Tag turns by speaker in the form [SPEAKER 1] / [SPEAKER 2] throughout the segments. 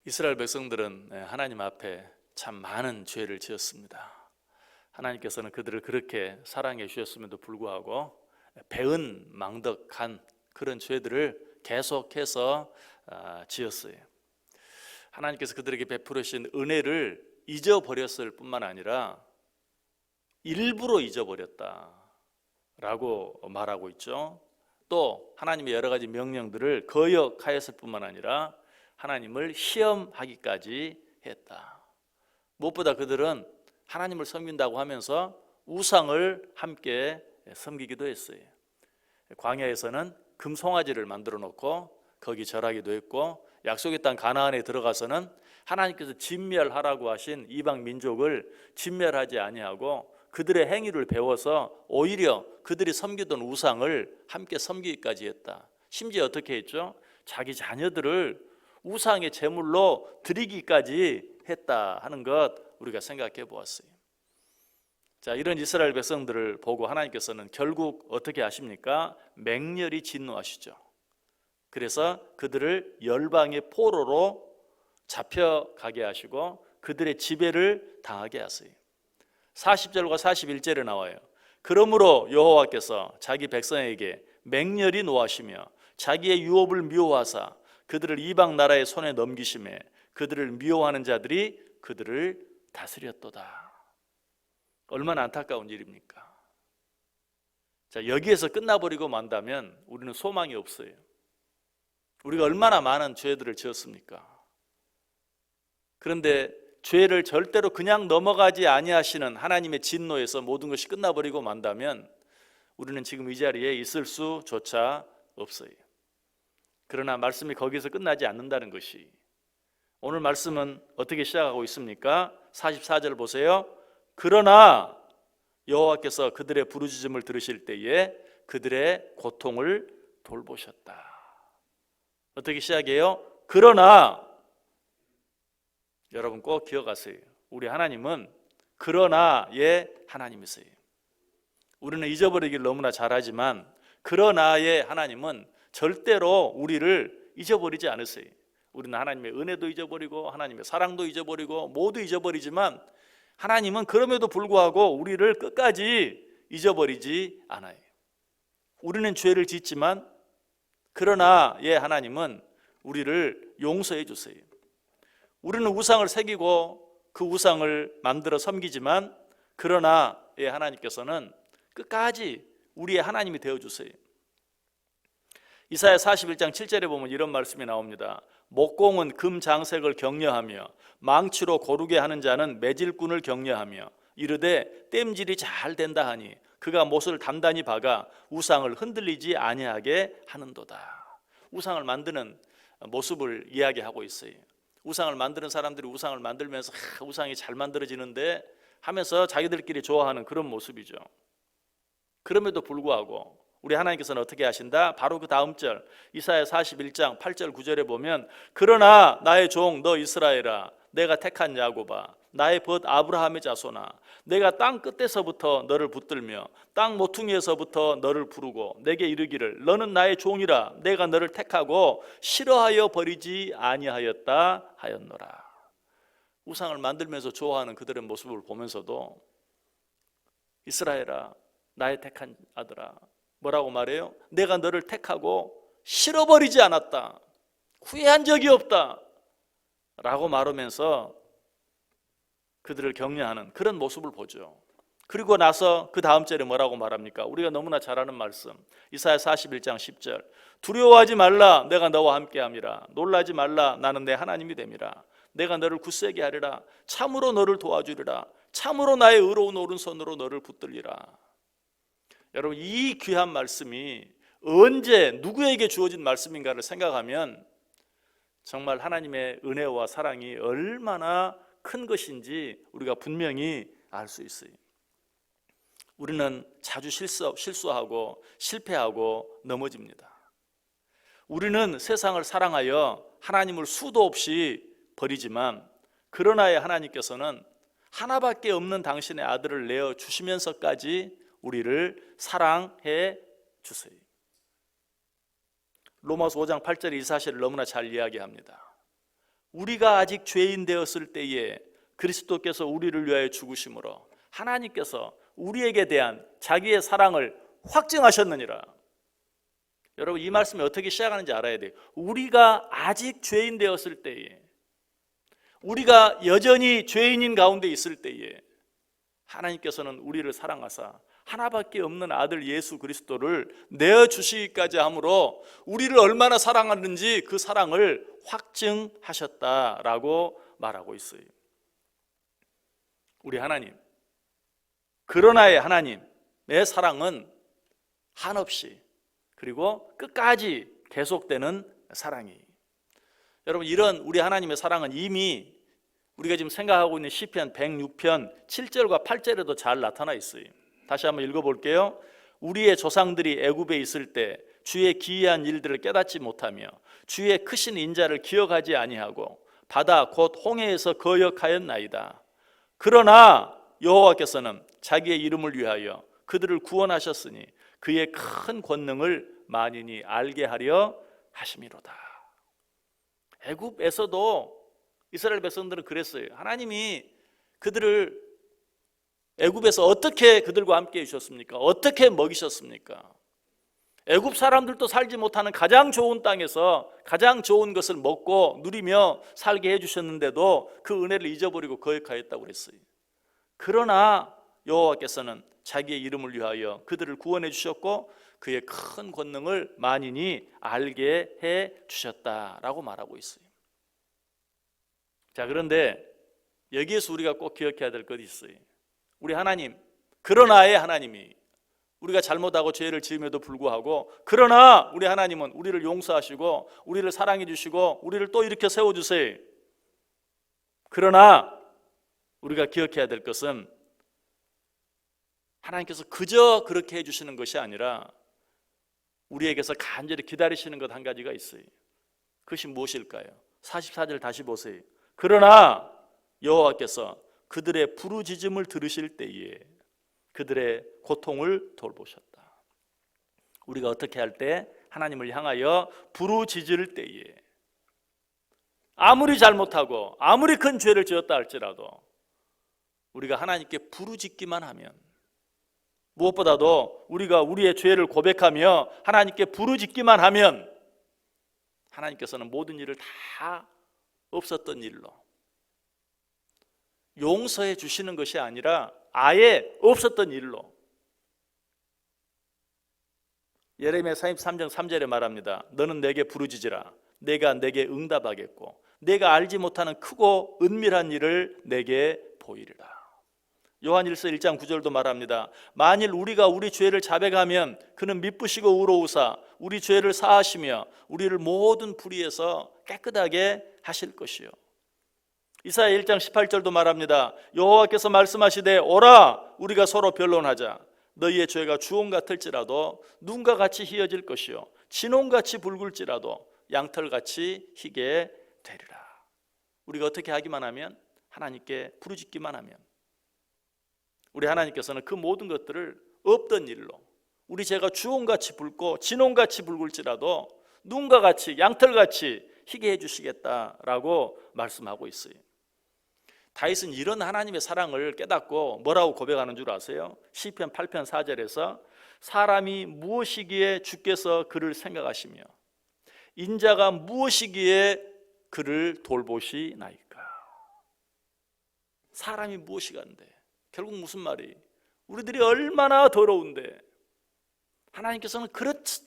[SPEAKER 1] 이스라엘 백성들은 하나님 앞에 참 많은 죄를 지었습니다. 하나님께서는 그들을 그렇게 사랑해 주셨음에도 불구하고 배은망덕한 그런 죄들을 계속해서 지었어요. 하나님께서 그들에게 베풀으신 은혜를 잊어버렸을 뿐만 아니라 일부러 잊어버렸다라고 말하고 있죠. 또 하나님의 여러 가지 명령들을 거역하였을 뿐만 아니라 하나님을 시험하기까지 했다. 무엇보다 그들은 하나님을 섬긴다고 하면서 우상을 함께 섬기기도 했어요. 광야에서는 금송아지를 만들어 놓고 거기 절하기도 했고, 약속의 땅 가나안에 들어가서는 하나님께서 진멸하라고 하신 이방 민족을 진멸하지 아니하고 그들의 행위를 배워서 오히려 그들이 섬기던 우상을 함께 섬기기까지 했다. 심지어 어떻게 했죠? 자기 자녀들을 우상의 제물로 드리기까지 했다 하는 것 우리가 생각해 보았어요. 자, 이런 이스라엘 백성들을 보고 하나님께서는 결국 어떻게 하십니까? 맹렬히 진노하시죠. 그래서 그들을 열방의 포로로 잡혀가게 하시고 그들의 지배를 당하게 하세요. 40절과 41절에 나와요. 그러므로 여호와께서 자기 백성에게 맹렬히 노하시며 자기의 유업을 미워하사 그들을 이방 나라의 손에 넘기심에 그들을 미워하는 자들이 그들을 다스렸도다. 얼마나 안타까운 일입니까? 자, 여기에서 끝나버리고 만다면 우리는 소망이 없어요. 우리가 얼마나 많은 죄들을 지었습니까? 그런데 죄를 절대로 그냥 넘어가지 아니하시는 하나님의 진노에서 모든 것이 끝나버리고 만다면 우리는 지금 이 자리에 있을 수조차 없어요. 그러나 말씀이 거기서 끝나지 않는다는 것이, 오늘 말씀은 어떻게 시작하고 있습니까? 44절 보세요. 그러나 여호와께서 그들의 부르짖음을 들으실 때에 그들의 고통을 돌보셨다. 어떻게 시작해요? 그러나, 여러분 꼭 기억하세요. 우리 하나님은 그러나의 하나님이세요. 우리는 잊어버리기를 너무나 잘하지만 그러나의 하나님은 절대로 우리를 잊어버리지 않으세요. 우리는 하나님의 은혜도 잊어버리고 하나님의 사랑도 잊어버리고 모두 잊어버리지만 하나님은 그럼에도 불구하고 우리를 끝까지 잊어버리지 않아요. 우리는 죄를 짓지만 그러나 하나님은 우리를 용서해 주세요. 우리는 우상을 새기고 그 우상을 만들어 섬기지만 그러나 하나님께서는 끝까지 우리의 하나님이 되어주세요. 이사야 41장 7절에 보면 이런 말씀이 나옵니다. 목공은 금장색을 격려하며 망치로 고르게 하는 자는 매질꾼을 격려하며 이르되 땜질이 잘 된다 하니 그가 못을 단단히 박아 우상을 흔들리지 아니하게 하는도다. 우상을 만드는 모습을 이야기하고 있어요. 우상을 만드는 사람들이 우상을 만들면서 우상이 잘 만들어지는데 하면서 자기들끼리 좋아하는 그런 모습이죠. 그럼에도 불구하고 우리 하나님께서는 어떻게 하신다? 바로 그 다음 절 이사야 41장 8절 9절에 보면 그러나 나의 종 너 이스라엘아 내가 택한 야곱아 나의 벗 아브라함의 자손아 내가 땅 끝에서부터 너를 붙들며 땅 모퉁이에서부터 너를 부르고 내게 이르기를 너는 나의 종이라 내가 너를 택하고 싫어하여 버리지 아니하였다 하였노라. 우상을 만들면서 좋아하는 그들의 모습을 보면서도 이스라엘아 나의 택한 아들아 뭐라고 말해요? 내가 너를 택하고 싫어버리지 않았다, 후회한 적이 없다 라고 말하면서 그들을 격려하는 그런 모습을 보죠. 그리고 나서 그 다음 절에 뭐라고 말합니까? 우리가 너무나 잘 아는 말씀 이사야 41장 10절 두려워하지 말라 내가 너와 함께함이라 놀라지 말라 나는 내 하나님이 됨이라 내가 너를 굳세게 하리라 참으로 너를 도와주리라 참으로 나의 의로운 오른손으로 너를 붙들리라. 여러분 이 귀한 말씀이 언제 누구에게 주어진 말씀인가를 생각하면 정말 하나님의 은혜와 사랑이 얼마나 큰 것인지 우리가 분명히 알 수 있어요. 우리는 자주 실수하고 실패하고 넘어집니다. 우리는 세상을 사랑하여 하나님을 수도 없이 버리지만 그러나의 하나님께서는 하나밖에 없는 당신의 아들을 내어 주시면서까지 우리를 사랑해 주세요. 로마서 5장 8절의 이 사실을 너무나 잘 이야기합니다. 우리가 아직 죄인 되었을 때에 그리스도께서 우리를 위하여 죽으심으로 하나님께서 우리에게 대한 자기의 사랑을 확증하셨느니라. 여러분, 이 말씀이 어떻게 시작하는지 알아야 돼요. 우리가 아직 죄인 되었을 때에, 우리가 여전히 죄인인 가운데 있을 때에 하나님께서는 우리를 사랑하사 하나밖에 없는 아들 예수 그리스도를 내어주시기까지 함으로 우리를 얼마나 사랑하는지 그 사랑을 확증하셨다라고 말하고 있어요. 우리 하나님, 그러나의 하나님의 사랑은 한없이 그리고 끝까지 계속되는 사랑이에요. 여러분, 이런 우리 하나님의 사랑은 이미 우리가 지금 생각하고 있는 시편 106편 7절과 8절에도 잘 나타나 있어요. 다시 한번 읽어볼게요. 우리의 조상들이 애굽에 있을 때 주의 기이한 일들을 깨닫지 못하며 주의 크신 인자를 기억하지 아니하고 바다 곧 홍해에서 거역하였나이다. 그러나 여호와께서는 자기의 이름을 위하여 그들을 구원하셨으니 그의 큰 권능을 만인이 알게 하려 하심이로다. 애굽에서도 이스라엘 백성들은 그랬어요. 하나님이 그들을 애굽에서 어떻게 그들과 함께 해주셨습니까? 어떻게 먹이셨습니까? 애굽 사람들도 살지 못하는 가장 좋은 땅에서 가장 좋은 것을 먹고 누리며 살게 해주셨는데도 그 은혜를 잊어버리고 거역하였다고 그랬어요. 그러나 여호와께서는 자기의 이름을 위하여 그들을 구원해 주셨고 그의 큰 권능을 만인이 알게 해 주셨다라고 말하고 있어요. 자, 그런데 여기에서 우리가 꼭 기억해야 될 것이 있어요. 우리 하나님, 그러나의 하나님이 우리가 잘못하고 죄를 지음에도 불구하고 그러나 우리 하나님은 우리를 용서하시고 우리를 사랑해 주시고 우리를 또 이렇게 세워주세요. 그러나 우리가 기억해야 될 것은 하나님께서 그저 그렇게 해주시는 것이 아니라 우리에게서 간절히 기다리시는 것 한 가지가 있어요. 그것이 무엇일까요? 44절 다시 보세요. 그러나 여호와께서 그들의 부르짖음을 들으실 때에 그들의 고통을 돌보셨다. 우리가 어떻게 할 때 하나님을 향하여 부르짖을 때에 아무리 잘못하고 아무리 큰 죄를 지었다 할지라도 우리가 하나님께 부르짖기만 하면, 무엇보다도 우리가 우리의 죄를 고백하며 하나님께 부르짖기만 하면 하나님께서는 모든 일을 다 없었던 일로 용서해 주시는 것이 아니라 아예 없었던 일로, 예레미야 33장 3절에 말합니다. 너는 내게 부르짖으라. 내가 내게 응답하겠고 내가 알지 못하는 크고 은밀한 일을 내게 보이리라. 요한일서 1장 9절도 말합니다. 만일 우리가 우리 죄를 자백하면 그는 미쁘시고 의로우사 우리 죄를 사하시며 우리를 모든 불의에서 깨끗하게 하실 것이요. 이사야 1장 18절도 말합니다. 여호와께서 말씀하시되 오라 우리가 서로 변론하자. 너희의 죄가 주홍 같을지라도 눈과 같이 희어질 것이요 진홍같이 붉을지라도 양털같이 희게 되리라. 우리가 어떻게 하기만 하면, 하나님께 부르짖기만 하면 우리 하나님께서는 그 모든 것들을 없던 일로, 우리 죄가 주홍같이 붉고 진홍같이 붉을지라도 눈과 같이 양털같이 희게 해주시겠다라고 말씀하고 있어요. 다윗은 이런 하나님의 사랑을 깨닫고 뭐라고 고백하는 줄 아세요? 시편 8편 4절에서 사람이 무엇이기에 주께서 그를 생각하시며 인자가 무엇이기에 그를 돌보시나이까. 사람이 무엇이간데, 결국 무슨 말이, 우리들이 얼마나 더러운데 하나님께서는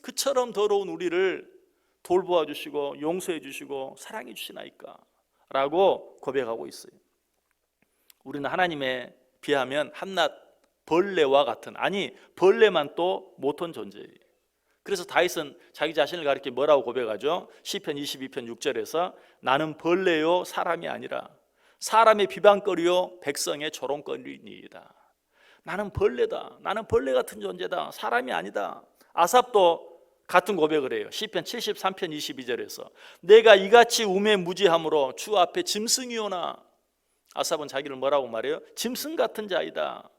[SPEAKER 1] 그처럼 더러운 우리를 돌보아 주시고 용서해 주시고 사랑해 주시나이까 라고 고백하고 있어요. 우리는 하나님에 비하면 한낱 벌레와 같은, 아니 벌레만 또 못한 존재예요. 그래서 다윗은 자기 자신을 가리켜 뭐라고 고백하죠? 시편 22편 6절에서 나는 벌레요 사람이 아니라 사람의 비방거리요 백성의 조롱거리니이다. 나는 벌레다. 나는 벌레 같은 존재다. 사람이 아니다. 아삽도 같은 고백을 해요. 시편 73편 22절에서 내가 이같이 우매무지함으로 주 앞에 짐승이오나. 아삽은 자기를 뭐라고 말해요? 짐승 같은 자이다.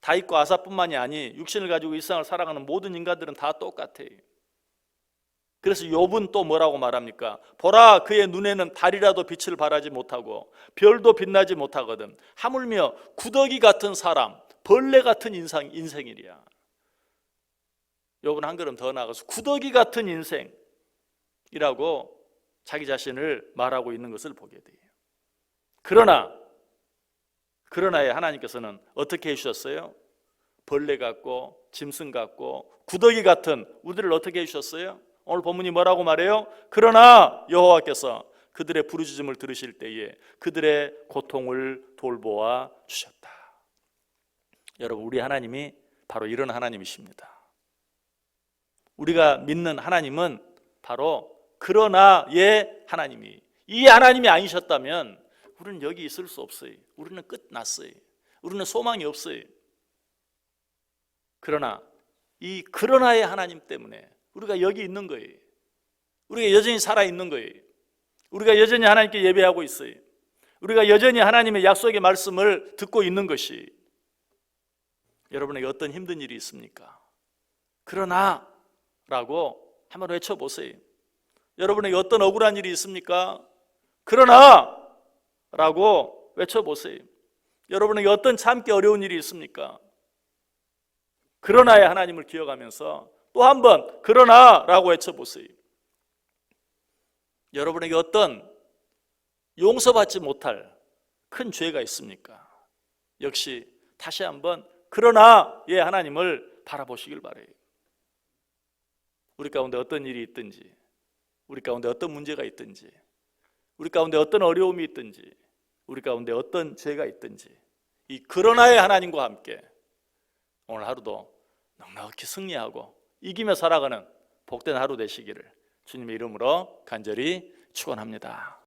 [SPEAKER 1] 다윗과 아삽뿐만이 아니 육신을 가지고 일상을 살아가는 모든 인간들은 다 똑같아요. 그래서 욥은 또 뭐라고 말합니까? 보라, 그의 눈에는 달이라도 빛을 발하지 못하고 별도 빛나지 못하거든. 하물며 구더기 같은 사람, 벌레 같은 인생이랴. 욥은 한 걸음 더 나아가서 구더기 같은 인생이라고 자기 자신을 말하고 있는 것을 보게 돼요. 그러나 하나님께서는 어떻게 해주셨어요? 벌레 같고 짐승 같고 구더기 같은 우리를 어떻게 해주셨어요? 오늘 본문이 뭐라고 말해요? 그러나 여호와께서 그들의 부르짖음을 들으실 때에 그들의 고통을 돌보아 주셨다. 여러분, 우리 하나님이 바로 이런 하나님이십니다. 우리가 믿는 하나님은 바로 그러나의 하나님이, 이 하나님이 아니셨다면 우리는 여기 있을 수 없어요. 우리는 끝났어요. 우리는 소망이 없어요. 그러나 이 그러나의 하나님 때문에 우리가 여기 있는 거예요. 우리가 여전히 살아있는 거예요. 우리가 여전히 하나님께 예배하고 있어요. 우리가 여전히 하나님의 약속의 말씀을 듣고 있는 것이, 여러분에게 어떤 힘든 일이 있습니까? 그러나 라고 한번 외쳐보세요. 여러분에게 어떤 억울한 일이 있습니까? 그러나 라고 외쳐보세요. 여러분에게 어떤 참기 어려운 일이 있습니까? 그러나의 하나님을 기억하면서 또 한 번 그러나 라고 외쳐보세요. 여러분에게 어떤 용서받지 못할 큰 죄가 있습니까? 역시 다시 한번 그러나의 하나님을 바라보시길 바라요. 우리 가운데 어떤 일이 있든지, 우리 가운데 어떤 문제가 있든지, 우리 가운데 어떤 어려움이 있든지, 우리 가운데 어떤 죄가 있든지, 이 그러나의 하나님과 함께 오늘 하루도 넉넉히 승리하고 이기며 살아가는 복된 하루 되시기를 주님의 이름으로 간절히 축원합니다.